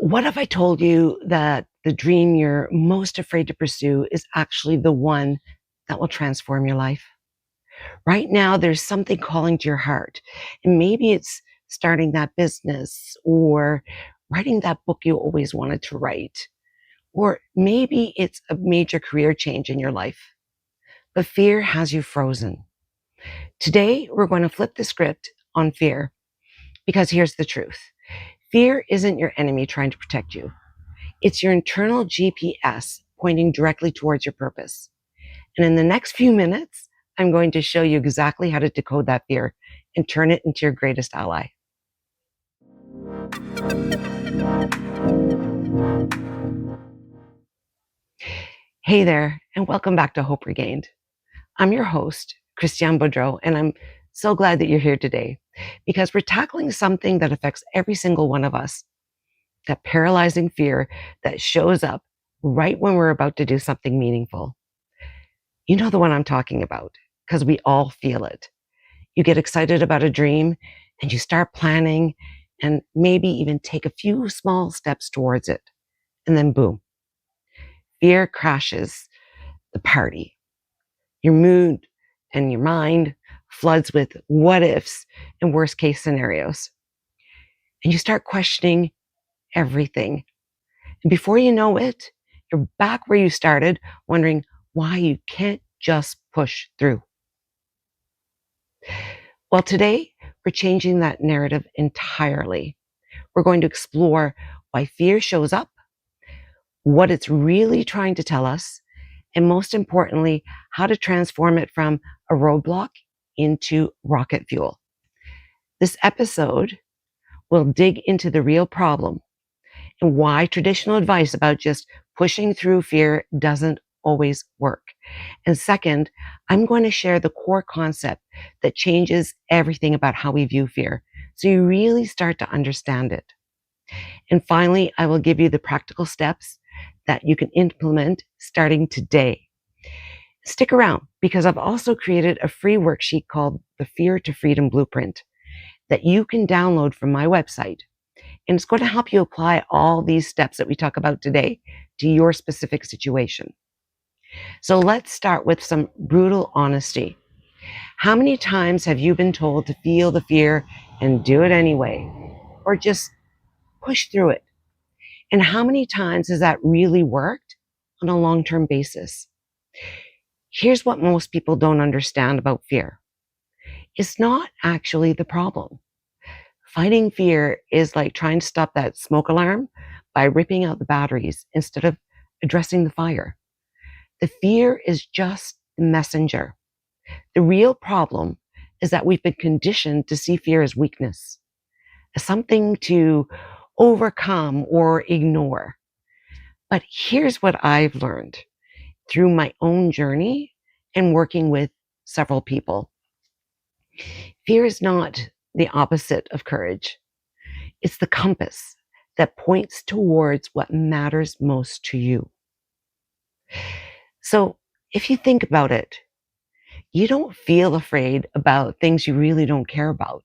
What if I told you that the dream you're most afraid to pursue is actually the one that will transform your life? Right now, there's something calling to your heart, and maybe it's starting that business or writing that book you always wanted to write, or maybe it's a major career change in your life. But fear has you frozen. Today, we're going to flip the script on fear because here's the truth. Fear isn't your enemy trying to protect you. It's your internal GPS pointing directly towards your purpose. And in the next few minutes, I'm going to show you exactly how to decode that fear and turn it into your greatest ally. Hey there, and welcome back to Hope Regained. I'm your host, Christiane Boudreau, and I'm so glad that you're here today because we're tackling something that affects every single one of us, that paralyzing fear that shows up right when we're about to do something meaningful. You know the one I'm talking about because we all feel it. You get excited about a dream and you start planning and maybe even take a few small steps towards it. And then boom, fear crashes the party. Your mood and your mind floods with what ifs and worst case scenarios. And you start questioning everything. And before you know it, you're back where you started, wondering why you can't just push through. Well, today we're changing that narrative entirely. We're going to explore why fear shows up, what it's really trying to tell us, and most importantly, how to transform it from a roadblock into rocket fuel. This episode will dig into the real problem and why traditional advice about just pushing through fear doesn't always work. And second, I'm going to share the core concept that changes everything about how we view fear, so you really start to understand it. And finally, I will give you the practical steps that you can implement starting today. Stick around because I've also created a free worksheet called the Fear to Freedom Blueprint that you can download from my website. And it's going to help you apply all these steps that we talk about today to your specific situation. So let's start with some brutal honesty. How many times have you been told to feel the fear and do it anyway, or just push through it? And how many times has that really worked on a long-term basis? Here's what most people don't understand about fear. It's not actually the problem. Fighting fear is like trying to stop that smoke alarm by ripping out the batteries instead of addressing the fire. The fear is just the messenger. The real problem is that we've been conditioned to see fear as weakness, as something to overcome or ignore. But here's what I've learned through my own journey and working with several people. Fear is not the opposite of courage. It's the compass that points towards what matters most to you. So if you think about it, you don't feel afraid about things you really don't care about.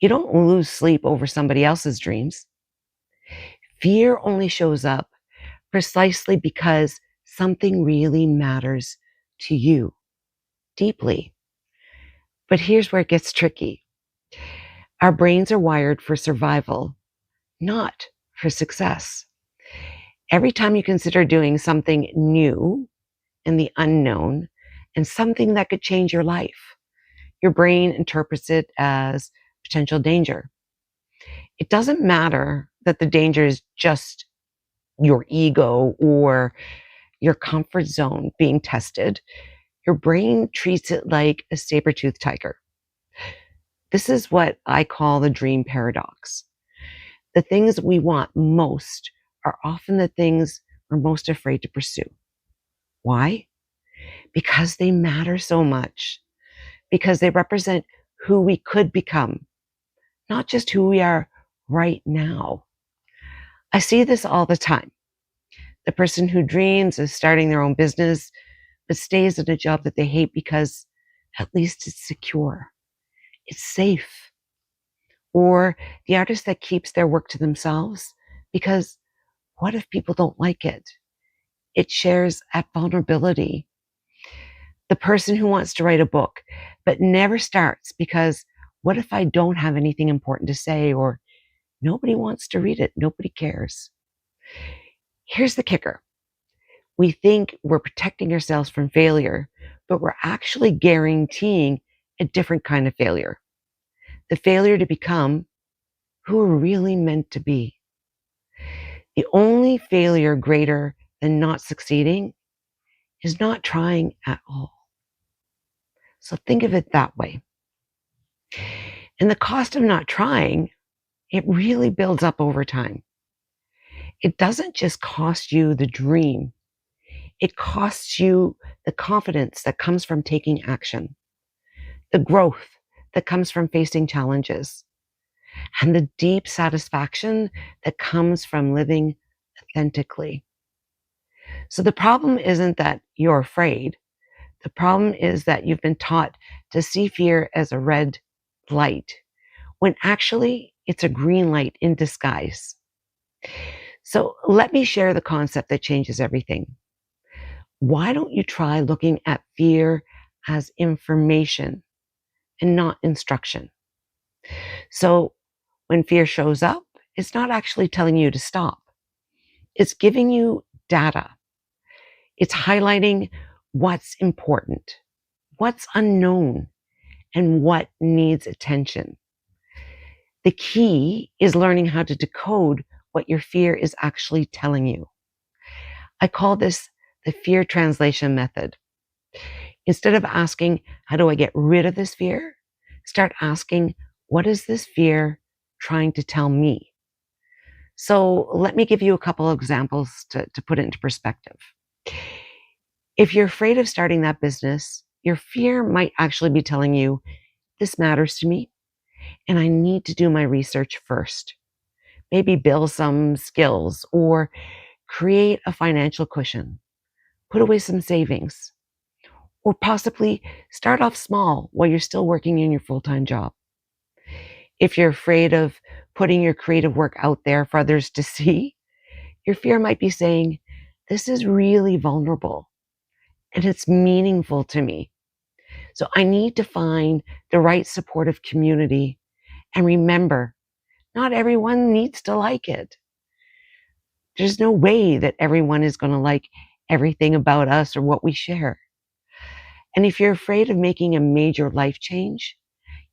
You don't lose sleep over somebody else's dreams. Fear only shows up precisely because something really matters to you deeply. But here's where it gets tricky. Our brains are wired for survival, not for success. Every time you consider doing something new in the unknown and something that could change your life, your brain interprets it as potential danger. It doesn't matter that the danger is just your ego or your comfort zone being tested. Your brain treats it like a saber-toothed tiger. This is what I call the dream paradox. The things we want most are often the things we're most afraid to pursue. Why? Because they matter so much. Because they represent who we could become, not just who we are right now. I see this all the time. The person who dreams of starting their own business, but stays in a job that they hate because at least it's secure, it's safe. Or the artist that keeps their work to themselves, Because what if people don't like it? It shares at vulnerability. The person who wants to write a book but never starts because what if I don't have anything important to say, or nobody wants to read it, nobody cares. Here's the kicker. We think we're protecting ourselves from failure, but we're actually guaranteeing a different kind of failure. The failure to become who we're really meant to be. The only failure greater than not succeeding is not trying at all. So think of it that way. And the cost of not trying, it really builds up over time. It doesn't just cost you the dream. It costs you the confidence that comes from taking action, the growth that comes from facing challenges, and the deep satisfaction that comes from living authentically. So the problem isn't that you're afraid. The problem is that you've been taught to see fear as a red light, when actually it's a green light in disguise. So let me share the concept that changes everything. Why don't you try looking at fear as information and not instruction? So when fear shows up, it's not actually telling you to stop. It's giving you data. It's highlighting what's important, what's unknown, and what needs attention. The key is learning how to decode what your fear is actually telling you. I call this the fear translation method. Instead of asking, how do I get rid of this fear? Start asking, what is this fear trying to tell me? So let me give you a couple of examples to put it into perspective. If you're afraid of starting that business, your fear might actually be telling you, this matters to me, and I need to do my research first. Maybe build some skills or create a financial cushion, put away some savings, or possibly start off small while you're still working in your full-time job. If you're afraid of putting your creative work out there for others to see, your fear might be saying, this is really vulnerable and it's meaningful to me. So I need to find the right supportive community. And remember, not everyone needs to like it. There's no way that everyone is going to like everything about us or what we share. And if you're afraid of making a major life change,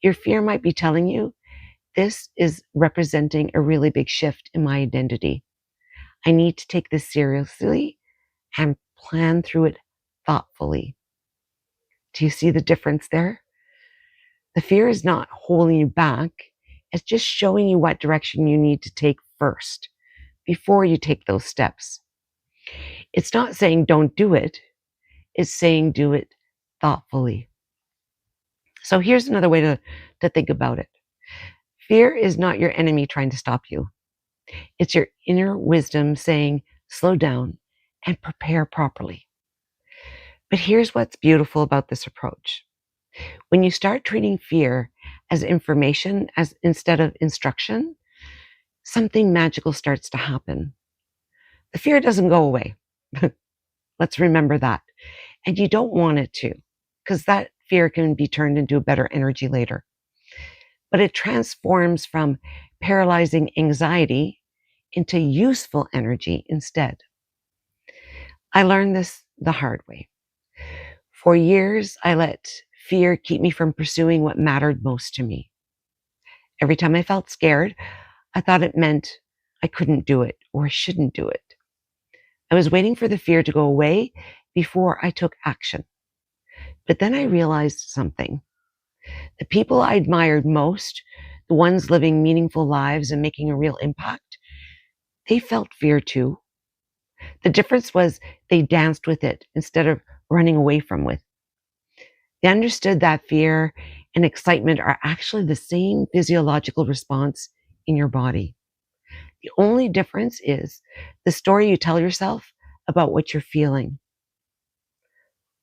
your fear might be telling you, this is representing a really big shift in my identity. I need to take this seriously and plan through it thoughtfully. Do you see the difference there? The fear is not holding you back. It's just showing you what direction you need to take first before you take those steps. It's not saying don't do it. It's saying do it thoughtfully. So here's another way to think about it. Fear is not your enemy trying to stop you. It's your inner wisdom saying, slow down and prepare properly. But here's what's beautiful about this approach. When you start treating fear as information instead of instruction, something magical starts to happen. The fear doesn't go away. Let's remember that. And you don't want it to, because that fear can be turned into a better energy later. But it transforms from paralyzing anxiety into useful energy instead. I learned this the hard way. For years, I let fear keep me from pursuing what mattered most to me. Every time I felt scared, I thought it meant I couldn't do it or I shouldn't do it. I was waiting for the fear to go away before I took action. But then I realized something. The people I admired most, the ones living meaningful lives and making a real impact, they felt fear too. The difference was they danced with it instead of running away from it. They understood that fear and excitement are actually the same physiological response in your body. The only difference is the story you tell yourself about what you're feeling.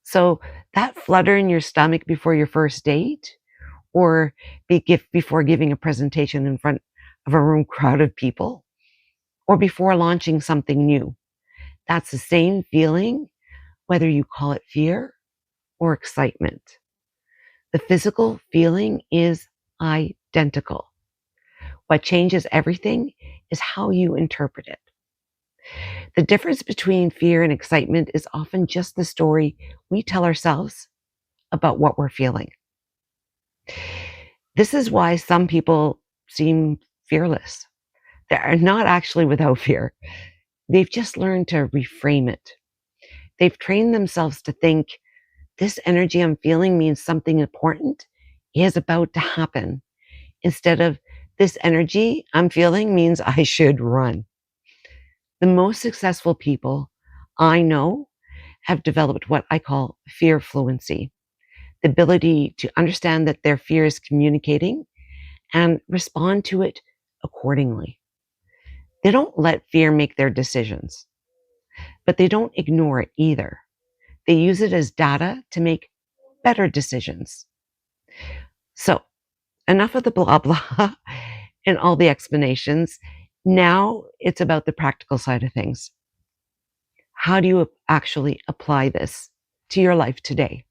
So that flutter in your stomach before your first date, or before giving a presentation in front of a room crowd of people, or before launching something new. That's the same feeling, whether you call it fear or excitement. The physical feeling is identical. What changes everything is how you interpret it. The difference between fear and excitement is often just the story we tell ourselves about what we're feeling. This is why some people seem fearless. They're not actually without fear. They've just learned to reframe it. They've trained themselves to think this energy I'm feeling means something important is about to happen, instead of this energy I'm feeling means I should run. The most successful people I know have developed what I call fear fluency, the ability to understand that their fear is communicating and respond to it accordingly. They don't let fear make their decisions, but they don't ignore it either. They use it as data to make better decisions. So, enough of the blah blah and all the explanations. Now it's about the practical side of things. How do you actually apply this to your life today?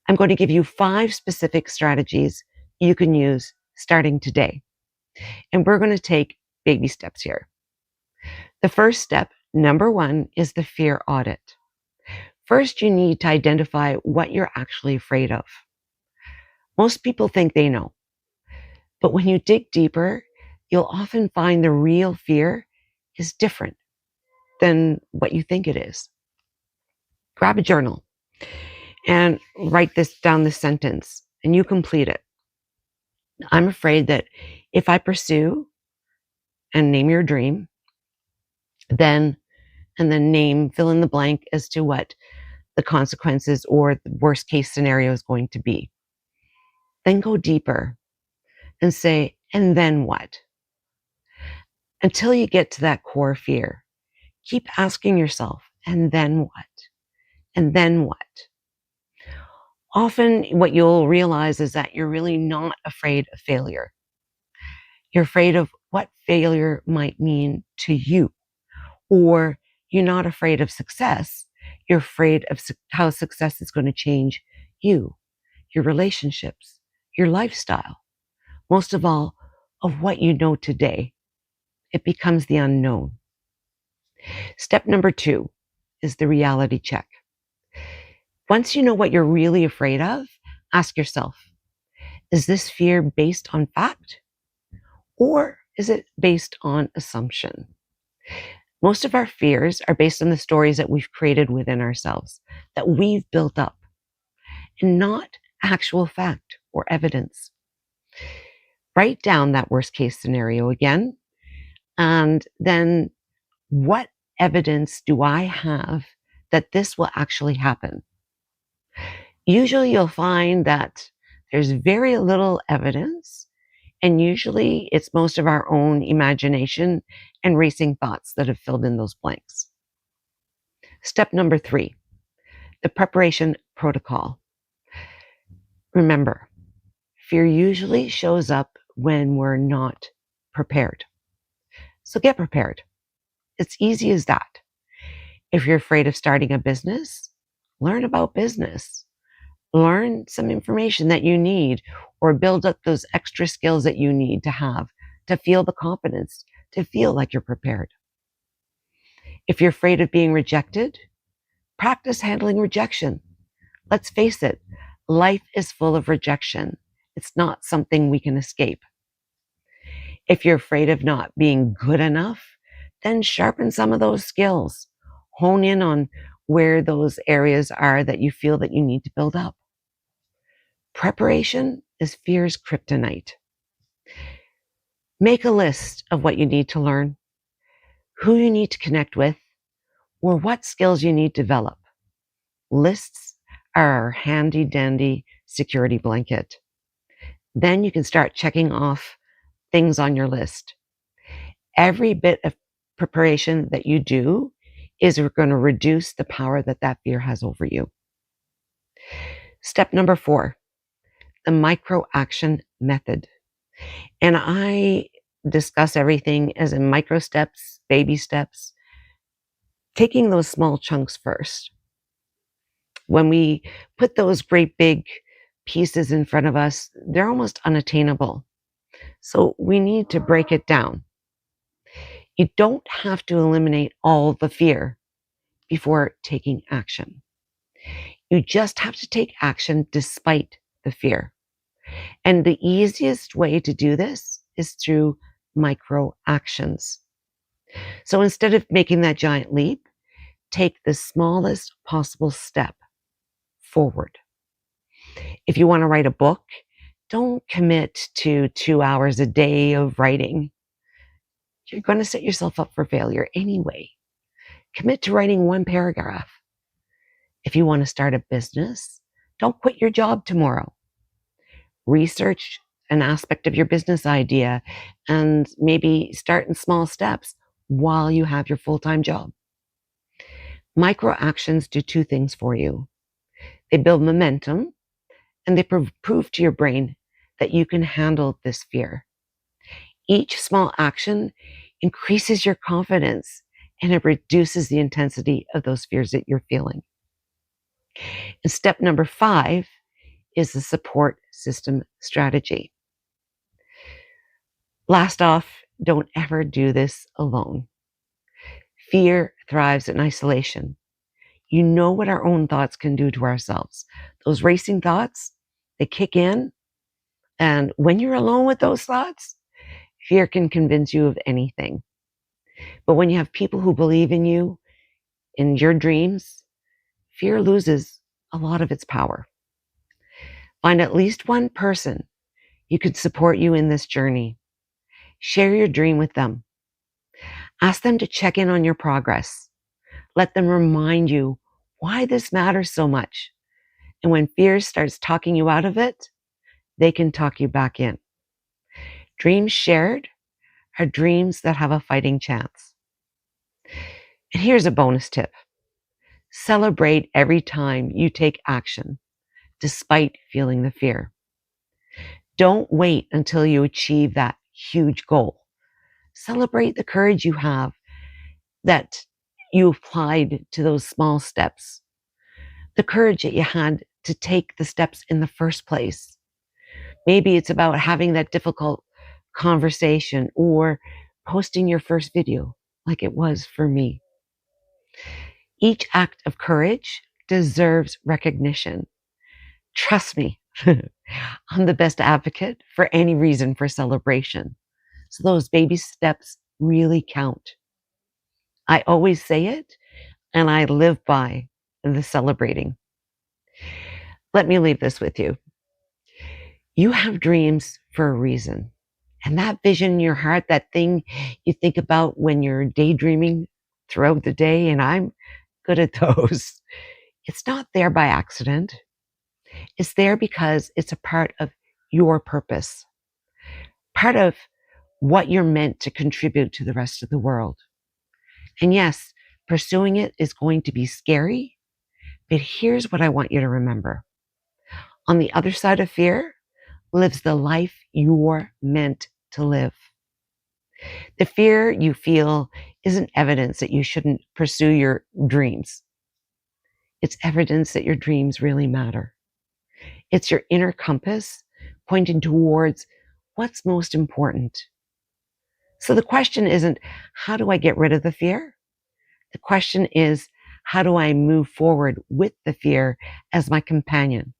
I'm going to give you 5 specific strategies you can use starting today. And we're going to take baby steps here. The first step, number 1, is the fear audit. First, you need to identify what you're actually afraid of. Most people think they know, but when you dig deeper, you'll often find the real fear is different than what you think it is. Grab a journal and write this sentence, and you complete it. I'm afraid that if I pursue, and name your dream, then fill in the blank as to what the consequences or the worst case scenario is going to be. Then go deeper and say, and then what? Until you get to that core fear, keep asking yourself, and then what? And then what? Often what you'll realize is that you're really not afraid of failure. You're afraid of what failure might mean to you. Or you're not afraid of success. You're afraid of how success is going to change you, your relationships, your lifestyle. Most of all, of what you know today. It becomes the unknown. Step number 2 is the reality check. Once you know what you're really afraid of, ask yourself, is this fear based on fact? Or is it based on assumption? Most of our fears are based on the stories that we've created within ourselves, that we've built up, and not actual fact or evidence. Write down that worst case scenario again, and then what evidence do I have that this will actually happen? Usually you'll find that there's very little evidence, and usually it's most of our own imagination and racing thoughts that have filled in those blanks. Step number 3, the preparation protocol. Remember, fear usually shows up when we're not prepared. So get prepared. It's easy as that. If you're afraid of starting a business, learn about business. Learn some information that you need, or build up those extra skills that you need to have to feel the confidence, to feel like you're prepared. If you're afraid of being rejected, practice handling rejection. Let's face it, life is full of rejection. It's not something we can escape. If you're afraid of not being good enough, then sharpen some of those skills. Hone in on where those areas are that you feel that you need to build up. Preparation is fear's kryptonite. Make a list of what you need to learn, who you need to connect with, or what skills you need to develop. Lists are our handy dandy security blanket. Then you can start checking off things on your list. Every bit of preparation that you do is going to reduce the power that fear has over you. Step number 4, the micro action method. And I discuss everything as in micro steps, baby steps, taking those small chunks first. When we put those great big pieces in front of us, they're almost unattainable. So we need to break it down. You don't have to eliminate all the fear before taking action. You just have to take action despite the fear. And the easiest way to do this is through micro actions. So instead of making that giant leap, take the smallest possible step forward. If you want to write a book, don't commit to 2 hours a day of writing. You're going to set yourself up for failure anyway. Commit to writing one paragraph. If you want to start a business, don't quit your job tomorrow. Research an aspect of your business idea and maybe start in small steps while you have your full-time job. Micro actions do two things for you. They build momentum and they prove to your brain that you can handle this fear. Each small action increases your confidence and it reduces the intensity of those fears that you're feeling. And step number 5 is the support system strategy. Last off, don't ever do this alone. Fear thrives in isolation. You know what our own thoughts can do to ourselves. Those racing thoughts, they kick in. And when you're alone with those thoughts, fear can convince you of anything. But when you have people who believe in you, in your dreams, fear loses a lot of its power. Find at least one person who could support you in this journey. Share your dream with them. Ask them to check in on your progress. Let them remind you why this matters so much. And when fear starts talking you out of it, they can talk you back in. Dreams shared are dreams that have a fighting chance. And here's a bonus tip. Celebrate every time you take action, despite feeling the fear. Don't wait until you achieve that huge goal. Celebrate the courage you have that you applied to those small steps. The courage that you had to take the steps in the first place. Maybe it's about having that difficult conversation or posting your first video, like it was for me. Each act of courage deserves recognition. Trust me, I'm the best advocate for any reason for celebration. So those baby steps really count. I always say it, and I live by the celebrating. Let me leave this with you. You have dreams for a reason. And that vision in your heart, that thing you think about when you're daydreaming throughout the day, and I'm good at those, it's not there by accident. It's there because it's a part of your purpose, part of what you're meant to contribute to the rest of the world. And yes, pursuing it is going to be scary, but here's what I want you to remember. On the other side of fear lives the life you're meant to live. The fear you feel isn't evidence that you shouldn't pursue your dreams. It's evidence that your dreams really matter. It's your inner compass pointing towards what's most important. So the question isn't, how do I get rid of the fear? The question is, how do I move forward with the fear as my companion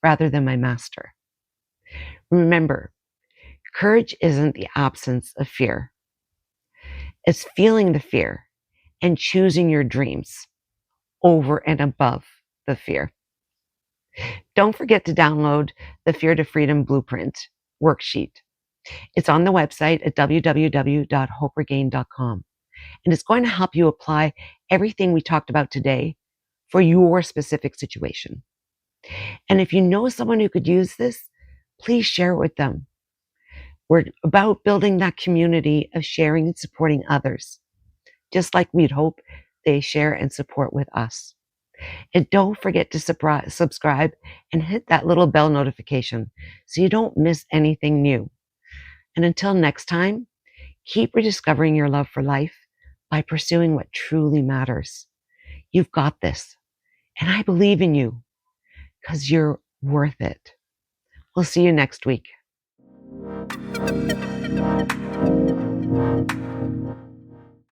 rather than my master? Remember, courage isn't the absence of fear. It's feeling the fear and choosing your dreams over and above the fear. Don't forget to download the Fear to Freedom Blueprint worksheet. It's on the website at www.hoperegain.com. And it's going to help you apply everything we talked about today for your specific situation. And if you know someone who could use this, please share it with them. We're about building that community of sharing and supporting others, just like we'd hope they share and support with us. And don't forget to subscribe and hit that little bell notification so you don't miss anything new. And until next time, Keep rediscovering your love for life by pursuing what truly matters. You've got this, and I believe in you because you're worth it. We'll see you next week.